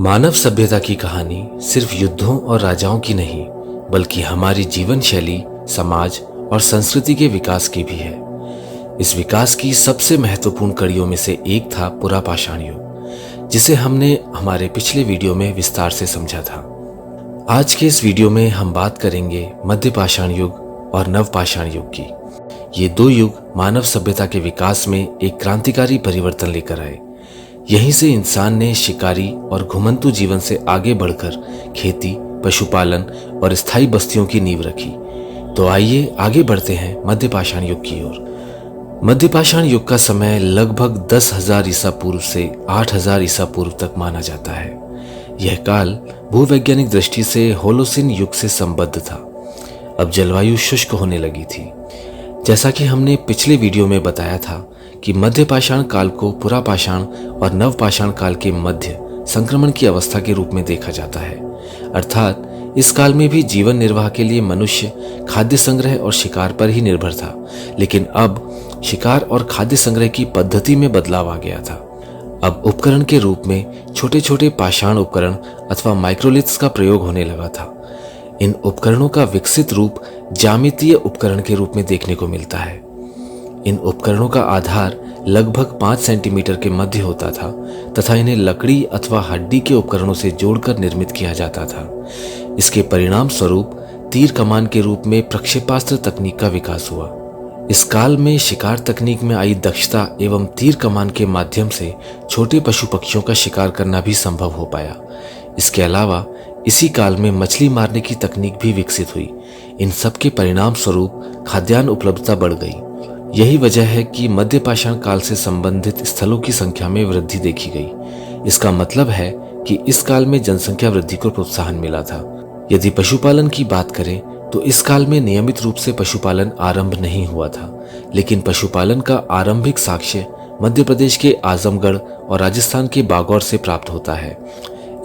मानव सभ्यता की कहानी सिर्फ युद्धों और राजाओं की नहीं, बल्कि हमारी जीवन शैली, समाज और संस्कृति के विकास की भी है। इस विकास की सबसे महत्वपूर्ण कड़ियों में से एक था पुरापाषाण युग, जिसे हमने हमारे पिछले वीडियो में विस्तार से समझा था। आज के इस वीडियो में हम बात करेंगे मध्यपाषाण युग और नवपाषाण युग की। ये दो युग मानव सभ्यता के विकास में एक क्रांतिकारी परिवर्तन लेकर आए। यहीं से इंसान ने शिकारी और घुमंतु जीवन से आगे बढ़कर खेती, पशुपालन और स्थायी बस्तियों की नींव रखी। तो आइए आगे बढ़ते हैं मध्यपाषाण युग की ओर। मध्यपाषाण युग का समय लगभग 10,000 ईसा पूर्व से 8,000 ईसा पूर्व तक माना जाता है। यह काल भूवैज्ञानिक दृष्टि से होलोसिन युग से संबद्ध था। अब जलवायु शुष्क होने लगी थी। जैसा कि हमने पिछले वीडियो में बताया था कि मध्यपाषाण काल को पुरापाषाण और नवपाषाण काल के मध्य संक्रमण की अवस्था के रूप में देखा जाता है। अर्थात इस काल में भी जीवन निर्वाह के लिए मनुष्य खाद्य संग्रह और शिकार पर ही निर्भर था, लेकिन अब शिकार और खाद्य संग्रह की पद्धति में बदलाव आ गया था। अब उपकरण के रूप में छोटे छोटे पाषाण उपकरण अथवा माइक्रोलिथ्स का प्रयोग होने लगा था। इन उपकरणों का विकसित रूप ज्यामितीय उपकरण के रूप में देखने को मिलता है। इन उपकरणों का आधार लगभग 5 सेंटीमीटर के मध्य होता था तथा इन्हें लकड़ी अथवा हड्डी के उपकरणों से जोड़कर निर्मित किया जाता था। इसके परिणाम स्वरूप तीर कमान के रूप में प्रक्षेपास्त्र तकनीक का विकास हुआ। इस काल में शिकार तकनीक में आई दक्षता एवं तीर कमान के माध्यम से छोटे पशु पक्षियों का शिकार करना भी संभव हो पाया। इसके अलावा इसी काल में मछली मारने की तकनीक भी विकसित हुई। इन सब के परिणाम स्वरूप खाद्यान्न उपलब्धता बढ़ गई। यही वजह है कि मध्यपाषाण काल से संबंधित स्थलों की संख्या में वृद्धि देखी गई। इसका मतलब है कि इस काल में जनसंख्या वृद्धि को प्रोत्साहन मिला था। यदि पशुपालन की बात करें तो इस काल में नियमित रूप से पशुपालन आरंभ नहीं हुआ था, लेकिन पशुपालन का आरंभिक साक्ष्य मध्य प्रदेश के आजमगढ़ और राजस्थान के बागौर से प्राप्त होता है।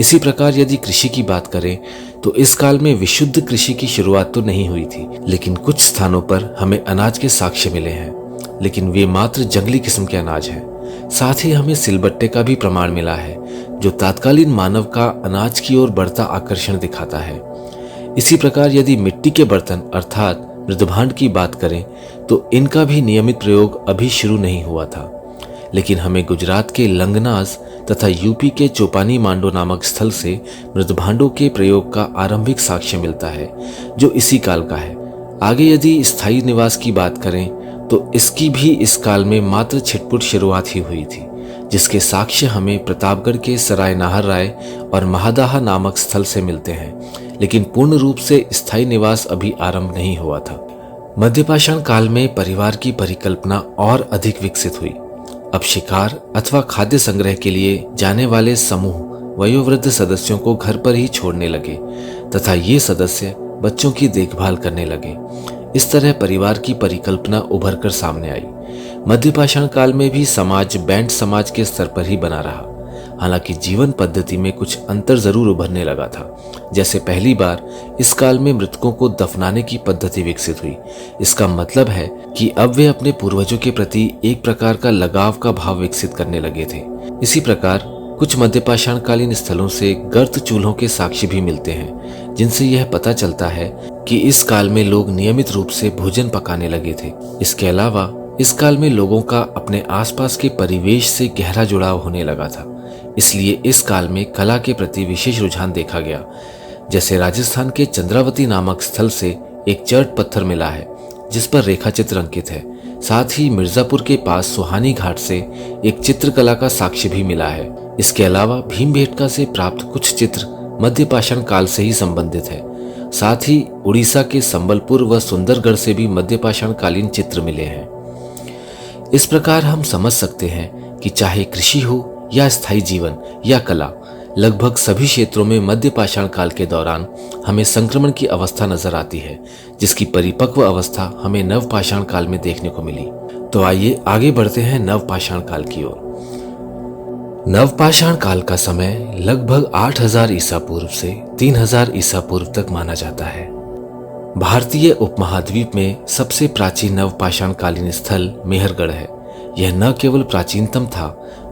इसी प्रकार यदि कृषि की बात करें तो इस काल में विशुद्ध कृषि की शुरुआत तो नहीं हुई थी, लेकिन कुछ स्थानों पर हमें अनाज के साक्ष्य मिले हैं, लेकिन वे मात्र जंगली किस्म के अनाज हैं। साथ ही हमें सिलबट्टे का भी प्रमाण मिला है, जो तत्कालीन मानव का अनाज की ओर बढ़ता आकर्षण दिखाता है। इसी प्रकार यदि मिट्टी के बर्तन अर्थात मृदभांड की बात करें तो इनका भी नियमित प्रयोग अभी शुरू नहीं हुआ था, लेकिन हमें गुजरात के लंगनाज तथा यूपी के चोपानी मांडो नामक स्थल से मृदभांडों के प्रयोग का आरंभिक साक्ष्य मिलता है, जो इसी काल का है। आगे यदि स्थायी निवास की बात करें तो इसकी भी इस काल में मात्र छिटपुट शुरुआत ही हुई थी, जिसके साक्ष्य हमें प्रतापगढ़ के सराय नाहर राय और महादाहा नामक स्थल से मिलते हैं, लेकिन पूर्ण रूप से स्थायी निवास अभी आरंभ नहीं हुआ था। मध्यपाषाण काल में परिवार की परिकल्पना और अधिक विकसित हुई। अब शिकार अथवा खाद्य संग्रह के लिए जाने वाले समूह वयोवृद्ध सदस्यों को घर पर ही छोड़ने लगे तथा ये सदस्य बच्चों की देखभाल करने लगे। इस तरह परिवार की परिकल्पना उभर कर सामने आई। मध्यपाषाण काल में भी समाज बैंड समाज के स्तर पर ही बना रहा। हालांकि जीवन पद्धति में कुछ अंतर जरूर उभरने लगा था। जैसे पहली बार इस काल में मृतकों को दफनाने की पद्धति विकसित हुई। इसका मतलब है कि अब वे अपने पूर्वजों के प्रति एक प्रकार का लगाव का भाव विकसित करने लगे थे। इसी प्रकार कुछ मध्यपाषाण कालीन स्थलों से गर्त चूल्हों के साक्ष्य भी मिलते हैं, जिनसे यह पता चलता है कि इस काल में लोग नियमित रूप से भोजन पकाने लगे थे। इसके अलावा इस काल में लोगों का अपने आसपास के परिवेश से गहरा जुड़ाव होने लगा था। इसलिए इस काल में कला के प्रति विशेष रुझान देखा गया। जैसे राजस्थान के चंद्रावती नामक स्थल से एक चर्ट पत्थर मिला है, जिस पर रेखा चित्र अंकित है। साथ ही मिर्जापुर के पास सुहानी घाट से एक चित्रकला का साक्ष्य भी मिला है। इसके अलावा भीमबेटका से प्राप्त कुछ चित्र मध्यपाषाण काल से ही संबंधित है। साथ ही उड़ीसा के संबलपुर व सुंदरगढ़ से भी मध्यपाषाण कालीन चित्र मिले हैं। इस प्रकार हम समझ सकते हैं कि चाहे कृषि हो या स्थायी जीवन या कला, लगभग सभी क्षेत्रों में मध्यपाषाण काल के दौरान हमें संक्रमण की अवस्था नजर आती है, जिसकी परिपक्व अवस्था हमें नवपाषाण काल में देखने को मिली। तो आइए आगे बढ़ते हैं नवपाषाण काल की ओर। नवपाषाण काल का समय लगभग 8,000 ईसा पूर्व से 3,000 ईसा पूर्व तक माना जाता है। भारतीय उपमहाद्वीप में सबसे प्राचीन नवपाषाण कालीन स्थल मेहरगढ़ है। यह न केवल प्राचीनतम था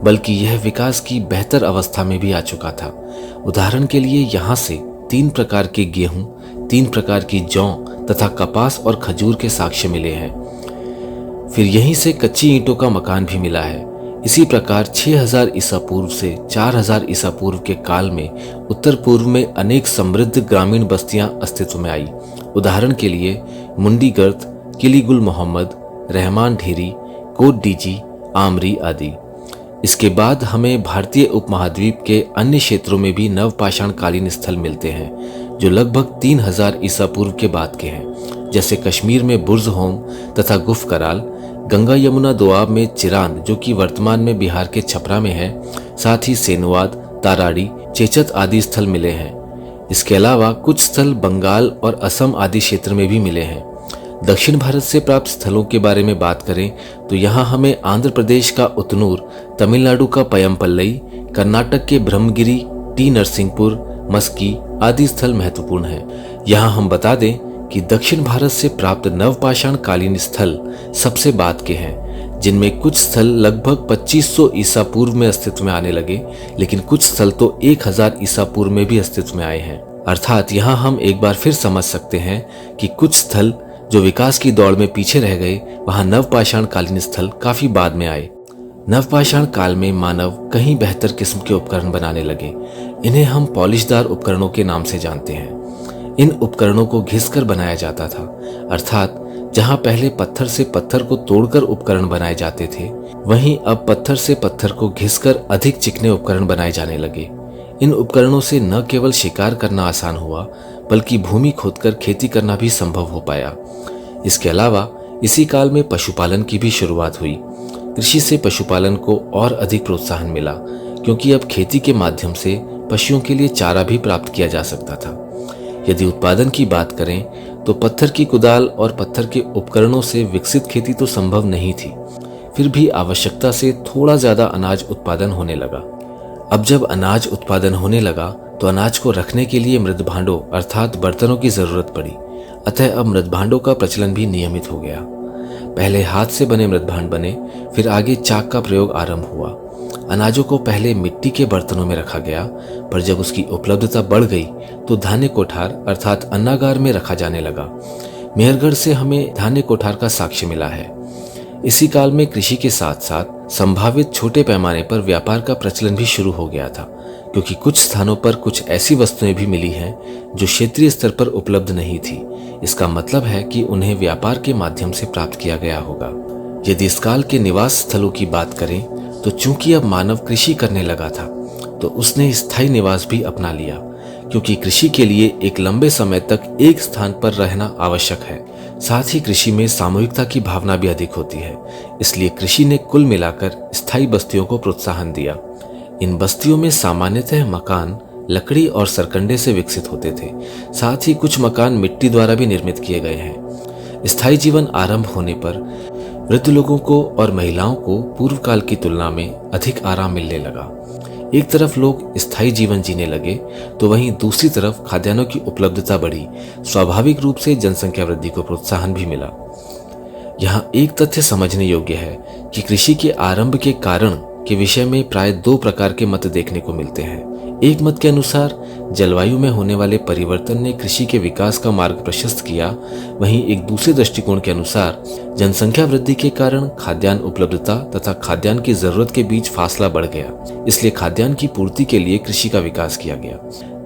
बल्कि यह विकास की बेहतर अवस्था में भी आ चुका था। उदाहरण के लिए यहाँ से 3 प्रकार के गेहूं, 3 प्रकार की जौ तथा कपास और खजूर के साक्ष्य मिले हैं। फिर यहीं से कच्ची ईंटों का मकान भी मिला है। इसी प्रकार 6000 ईसा पूर्व से 4000 ईसा पूर्व के काल में उत्तर पूर्व में अनेक समृद्ध ग्रामीण बस्तियां अस्तित्व में आई। उदाहरण के लिए मुंडी गर्द, किलीगुल मोहम्मद, रहमान ढेरी, कोट डीजी, आमरी आदि। इसके बाद हमें भारतीय उपमहाद्वीप के अन्य क्षेत्रों में भी नवपाषाण कालीन स्थल मिलते हैं जो लगभग 3000 ईसा पूर्व के बाद के हैं, जैसे कश्मीर में बुर्ज होम तथा गुफ कराल, गंगा यमुना दोआब में चिरांद जो कि वर्तमान में बिहार के छपरा में है, साथ ही सेनुवाद, ताराड़ी, चेचत आदि स्थल मिले हैं। इसके अलावा कुछ स्थल बंगाल और असम आदि क्षेत्र में भी मिले हैं। दक्षिण भारत से प्राप्त स्थलों के बारे में बात करें तो यहाँ हमें आंध्र प्रदेश का उतनूर, तमिलनाडु का पयमपल्लई, कर्नाटक के ब्रह्मगिरी, टी नरसिंहपुर, मस्की आदि स्थल महत्वपूर्ण हैं। यहाँ हम बता दें कि दक्षिण भारत से प्राप्त नवपाषाण कालीन स्थल सबसे बाद के हैं, जिनमें कुछ स्थल लगभग 2500 ईसा पूर्व में अस्तित्व में आने लगे, लेकिन कुछ स्थल तो 1000 ईसा पूर्व में भी अस्तित्व में आए हैं। अर्थात यहाँ हम एक बार फिर समझ सकते हैं कि कुछ स्थल जो विकास की दौड़ में पीछे रह गए, वहां नवपाषाण कालीन स्थल काफी बाद में आए। नवपाषाण काल में मानव कहीं बेहतर किस्म के उपकरण बनाने लगे। इन्हें हम पॉलिशदार उपकरणों के नाम से जानते हैं। इन उपकरणों को घिसकर बनाया जाता था, अर्थात जहां पहले पत्थर से पत्थर को तोड़कर उपकरण बनाए जाते थे, वहीं अब पत्थर से पत्थर को घिसकर अधिक चिकने उपकरण बनाए जाने लगे। इन उपकरणों से न केवल शिकार करना आसान हुआ बल्कि भूमि खोदकर खेती करना भी संभव हो पाया। इसके अलावा इसी काल में पशुपालन की भी शुरुआत हुई। कृषि से पशुपालन को और अधिक प्रोत्साहन मिला, क्योंकि अब खेती के माध्यम से पशुओं के लिए चारा भी प्राप्त किया जा सकता था। यदि उत्पादन की बात करें तो पत्थर की कुदाल और पत्थर के उपकरणों से विकसित खेती तो संभव नहीं थी, फिर भी आवश्यकता से थोड़ा ज्यादा अनाज उत्पादन होने लगा। अब जब अनाज उत्पादन होने लगा तो अनाज को रखने के लिए मृद भांडों अर्थात बर्तनों की जरूरत पड़ी। अतः अब मृद भांडों का प्रचलन भी नियमित हो गया। पहले हाथ से बने मृद भांड बने, फिर आगे चाक का प्रयोग आरंभ हुआ। अनाजों को पहले मिट्टी के बर्तनों में रखा गया, पर जब उसकी उपलब्धता बढ़ गई तो धान्य कोठार अर्थात अन्नागार में रखा जाने लगा। मेहरगढ़ से हमें धान्य कोठार का साक्ष्य मिला है। इसी काल में कृषि के साथ साथ संभावित छोटे पैमाने पर व्यापार का प्रचलन भी शुरू हो गया था, क्योंकि कुछ स्थानों पर कुछ ऐसी वस्तुएं भी मिली हैं जो क्षेत्रीय स्तर पर उपलब्ध नहीं थी। इसका मतलब है कि उन्हें व्यापार के माध्यम से प्राप्त किया गया होगा। यदि इस काल के निवास स्थलों की बात करें तो चूंकि अब मानव कृषि करने लगा था तो उसने स्थायी निवास भी अपना लिया, क्योंकि कृषि के लिए एक लंबे समय तक एक स्थान पर रहना आवश्यक है। साथ ही कृषि में सामूहिकता की भावना भी अधिक होती है, इसलिए कृषि ने कुल मिलाकर स्थायी बस्तियों को प्रोत्साहन दिया। इन बस्तियों में सामान्यतः मकान लकड़ी और सरकंडे से विकसित होते थे। साथ ही कुछ मकान मिट्टी द्वारा भी निर्मित किए गए हैं। स्थायी जीवन आरंभ होने पर वृद्ध लोगों को और महिलाओं को पूर्व काल की तुलना में अधिक आराम मिलने लगा। एक तरफ लोग स्थायी जीवन जीने लगे तो वहीं दूसरी तरफ खाद्यान्नों की उपलब्धता बढ़ी। स्वाभाविक रूप से जनसंख्या वृद्धि को प्रोत्साहन भी मिला। यहाँ एक तथ्य समझने योग्य है कि कृषि के आरंभ के कारण के विषय में प्राय 2 प्रकार के मत देखने को मिलते हैं। एक मत के अनुसार जलवायु में होने वाले परिवर्तन ने कृषि के विकास का मार्ग प्रशस्त किया, वहीं एक दूसरे दृष्टिकोण के अनुसार जनसंख्या वृद्धि के कारण खाद्यान्न उपलब्धता तथा खाद्यान्न की जरूरत के बीच फासला बढ़ गया, इसलिए खाद्यान्न की पूर्ति के लिए कृषि का विकास किया गया।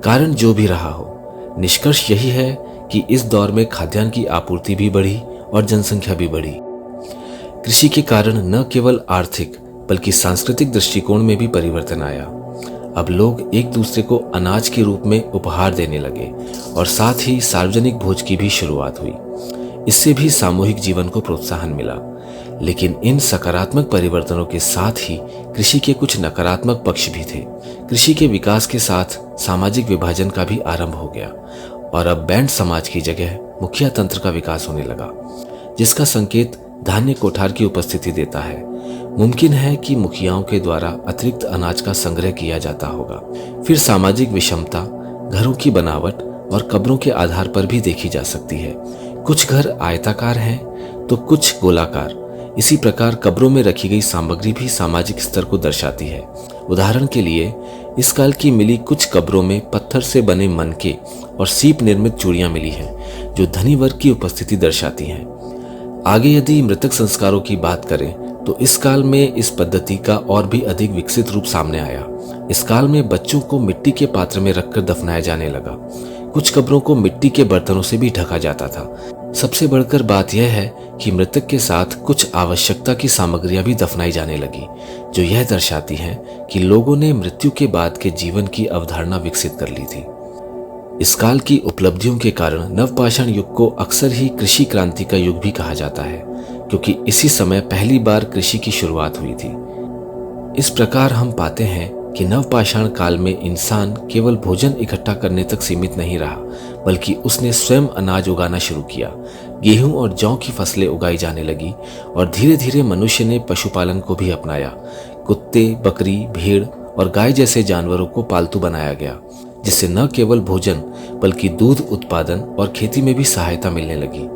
कारण जो भी रहा हो, निष्कर्ष यही है कि इस दौर में खाद्यान्न की आपूर्ति भी बढ़ी और जनसंख्या भी बढ़ी। कृषि के कारण न केवल आर्थिक बल्कि सांस्कृतिक दृष्टिकोण में भी परिवर्तन आया। अब लोग एक दूसरे को अनाज के रूप में उपहार देने लगे और साथ ही सार्वजनिक भोज की भी शुरुआत हुई। इससे भी सामूहिक जीवन को प्रोत्साहन मिला। लेकिन इन सकारात्मक परिवर्तनों के साथ ही कृषि के कुछ नकारात्मक पक्ष भी थे। कृषि के विकास के साथ सामाजिक विभाजन का भी आरंभ हो गया और अब बैंड समाज की जगह मुखिया तंत्र का विकास होने लगा, जिसका संकेत धान्य कोठार की उपस्थिति देता है। मुमकिन है कि मुखियाओं के द्वारा अतिरिक्त अनाज का संग्रह किया जाता होगा। फिर सामाजिक विषमता घरों की बनावट और कब्रों के आधार पर भी देखी जा सकती है। कुछ घर आयताकार हैं तो कुछ गोलाकार। इसी प्रकार कब्रों में रखी गई सामग्री भी सामाजिक स्तर को दर्शाती है। उदाहरण के लिए इस काल की मिली कुछ कब्रों में पत्थर से बने मनके और सीप निर्मित चूड़ियां मिली हैं, जो धनी वर्ग की उपस्थिति दर्शाती हैं। आगे यदि मृतक संस्कारों की बात करें तो इस काल में इस पद्धति का और भी अधिक विकसित रूप सामने आया। इस काल में बच्चों को मिट्टी के पात्र में रखकर दफनाया जाने लगा। कुछ कब्रों को मिट्टी के बर्तनों से भी ढका जाता था। सबसे बढ़कर बात यह है कि मृतक के साथ कुछ आवश्यकता की सामग्रियां भी दफनाई जाने लगी, जो यह दर्शाती हैं कि लोगों ने मृत्यु के बाद के जीवन की अवधारणा विकसित कर ली थी। इस काल की उपलब्धियों के कारण नवपाषाण युग को अक्सर ही कृषि क्रांति का युग भी कहा जाता है, क्योंकि इसी समय पहली बार कृषि की शुरुआत हुई थी। इस प्रकार हम पाते हैं कि नवपाषाण काल में इंसान केवल भोजन इकट्ठा करने तक सीमित नहीं रहा, बल्कि उसने स्वयं अनाज उगाना शुरू किया। गेहूं और जौ की फसलें उगाई जाने लगी और धीरे धीरे मनुष्य ने पशुपालन को भी अपनाया। कुत्ते, बकरी, भेड़ और गाय जैसे जानवरों को पालतू बनाया गया, जिससे न केवल भोजन बल्कि दूध उत्पादन और खेती में भी सहायता मिलने लगी।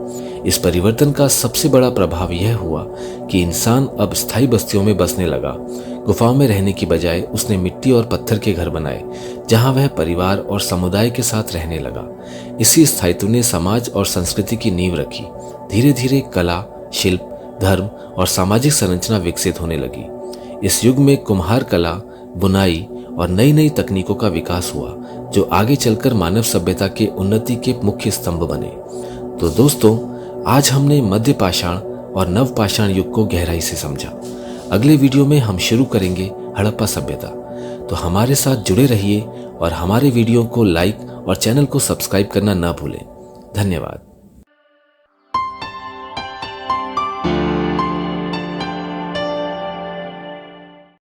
इस परिवर्तन का सबसे बड़ा प्रभाव यह हुआ कि इंसान अब स्थायी बस्तियों में बसने लगा। गुफाओं में रहने की बजाय उसने मिट्टी और पत्थर के घर बनाए, जहां वह परिवार और समुदाय के साथ रहने लगा। इसी स्थायित्व ने समाज और संस्कृति की नींव रखी। धीरे धीरे कला, शिल्प, धर्म और सामाजिक संरचना विकसित होने लगी। इस युग में कुम्हार कला, बुनाई और नई नई तकनीकों का विकास हुआ, जो आगे चलकर मानव सभ्यता के उन्नति के मुख्य स्तंभ बने। तो दोस्तों, आज हमने मध्य पाषाण और नवपाषाण युग को गहराई से समझा। अगले वीडियो में हम शुरू करेंगे हड़प्पा सभ्यता। तो हमारे साथ जुड़े रहिए और हमारे वीडियो को लाइक और चैनल को सब्सक्राइब करना न भूलें। धन्यवाद।